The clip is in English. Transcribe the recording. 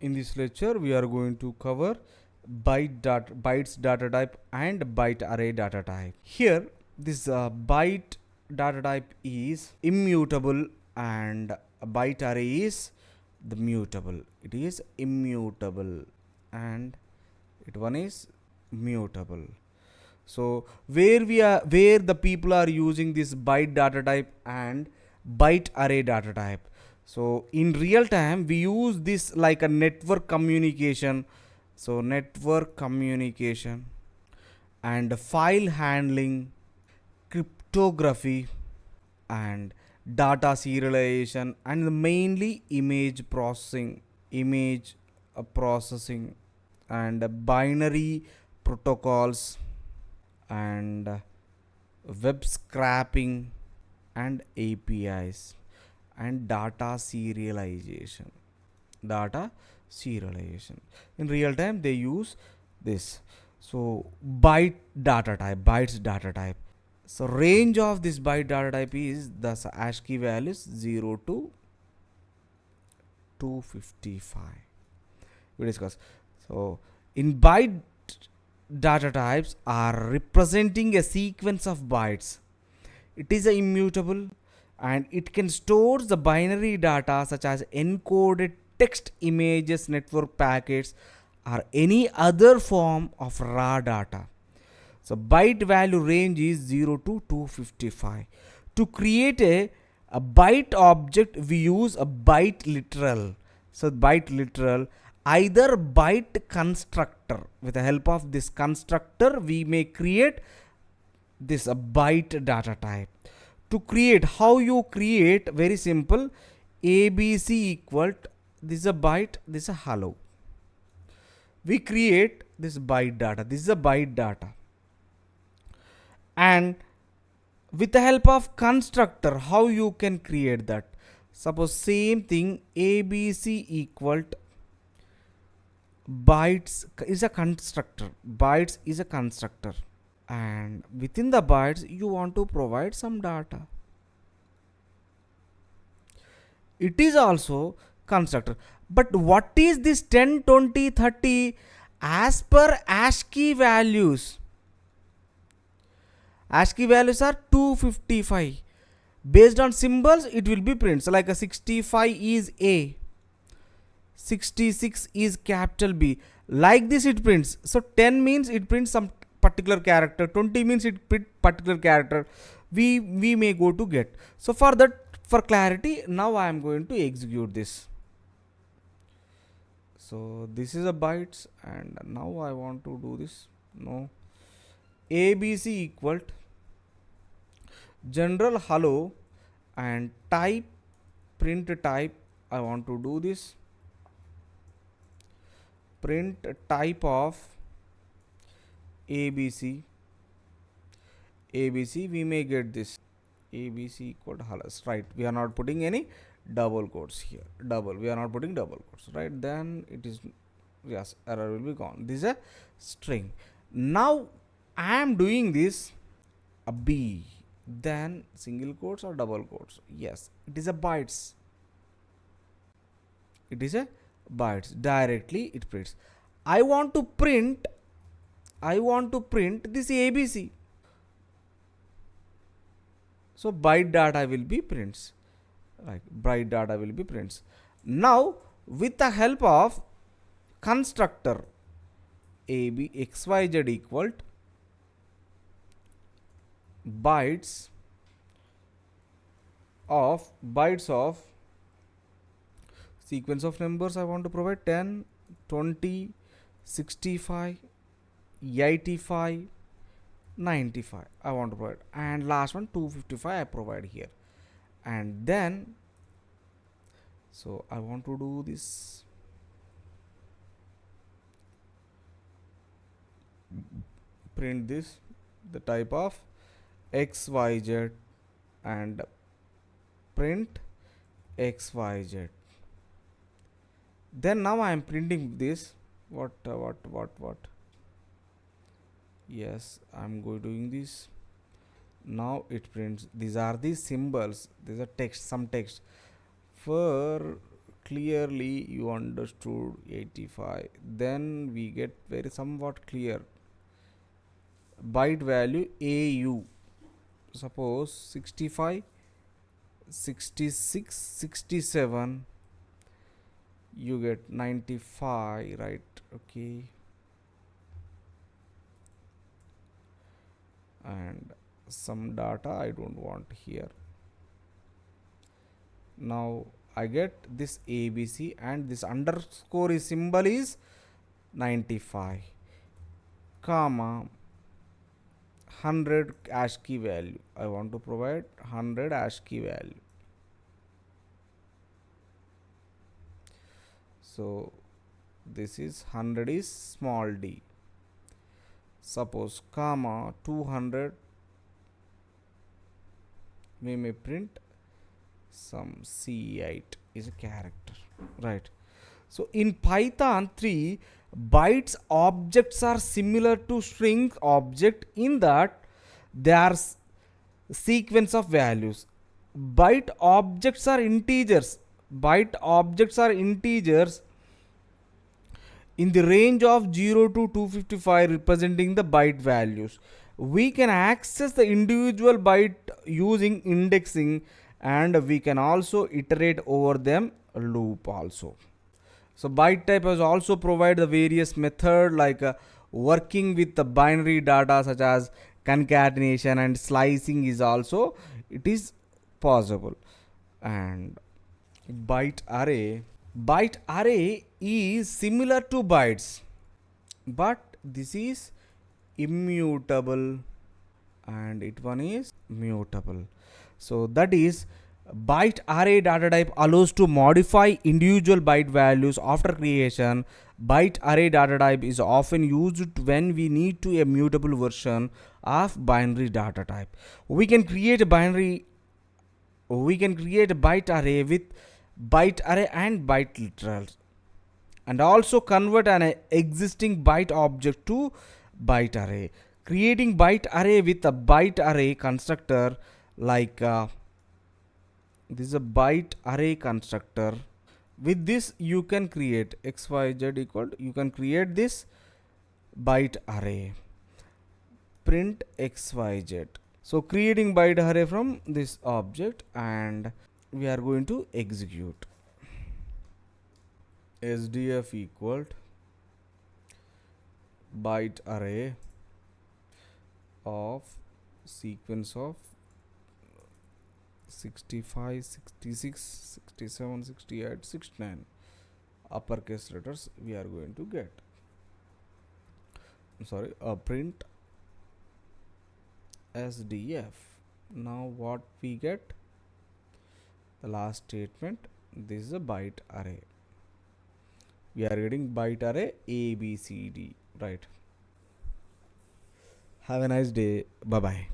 In this lecture, we are going to cover bytes data type and byte array data type. Here, this byte data type is immutable and a byte array is the mutable. It is immutable and it one is mutable. So where the people are using this byte data type and byte array data type. So in real time we use this like a network communication. So network communication and file handling, cryptography and data serialization and mainly image processing and binary protocols and web scraping and APIs and data serialization. Data serialization. In real time, they use this. So bytes data type. So range of this byte data type is the ASCII values 0 to 255. We discuss. So in byte data types are representing a sequence of bytes. It is immutable and it can store the binary data such as encoded text, images, network packets or any other form of raw data. So byte value range is 0 to 255. To create a byte object we use a byte literal. So byte literal, either byte constructor. With the help of this constructor we may create this a byte data type. To create, how you create, very simple, abc equal to, this is a byte, this is a hello. We create this byte data, this is a byte data, and with the help of constructor how you can create that. Suppose same thing, abc equal to bytes is a constructor, bytes is a constructor, and within the bytes you want to provide some data. It is also constructor. But what is this 10, 20, 30 as per ASCII values? ASCII values are 255. Based on symbols it will be prints. So like a 65 is A, 66 is capital B. Like this it prints. So 10 means it prints some particular character, 20 means it print particular character. We may go to get. So for that, for clarity, now I am going to execute this. So this is a bytes and now I want to do this. No, abc equal to general hello and type, print type, I want to do this, print type of abc. abc we may get this abc equal to hello, right? We are not putting any double quotes here, we are not putting double quotes, right? Then it is, yes, error will be gone. This is a string. Now I am doing this a b, then single quotes or double quotes. Yes, it is a bytes, it is a bytes, directly it prints. I want to print this abc. So byte data will be prints, like byte data will be prints. Now with the help of constructor ab xyz equal to bytes of sequence of numbers I want to provide 10, 20, 65, 85, 95 I want to provide, and last one 255 I provide here. And then so I want to do this, print this, the type of xyz and print xyz. Then now I am printing this, what yes, I'm going doing this. Now it prints, these are the symbols, these are text, some text. For clearly you understood 85, then we get very somewhat clear. Byte value AU, suppose 65, 66, 67, you get 95, right? Okay, and some data I don't want here. Now I get this ABC, and this underscore is symbol is 95, comma 100 hash key value. I want to provide 100 hash key value. So this is 100 is small d. Suppose comma 200, we may print some C8 is a character, right? So in Python 3, bytes objects are similar to string object in that they are sequence of values. Byte objects are integers. Byte objects are integers in the range of 0 to 255, representing the byte values. We can access the individual byte using indexing, and we can also iterate over them loop also. So byte type has also provided the various method like working with the binary data such as concatenation and slicing is also it is possible. And byte array is similar to bytes, but this is immutable and it one is mutable. So that is byte array data type allows to modify individual byte values after creation. Byte array data type is often used when we need to a mutable version of binary data type. We can create a byte array with byte array and byte literals, and also convert an existing byte object to byte array. Creating byte array with a byte array constructor like this is a byte array constructor. With this you can create xyz equal to, you can create this byte array, print xyz. So creating byte array from this object, and we are going to execute sdf equal byte array of sequence of 65, 66, 67, 68, 69 uppercase letters we are going to get. Sorry, print sdf. Now what we get? The last statement, this is a byte array. We are getting byte array A, B, C, D, right? Have a nice day. Bye bye.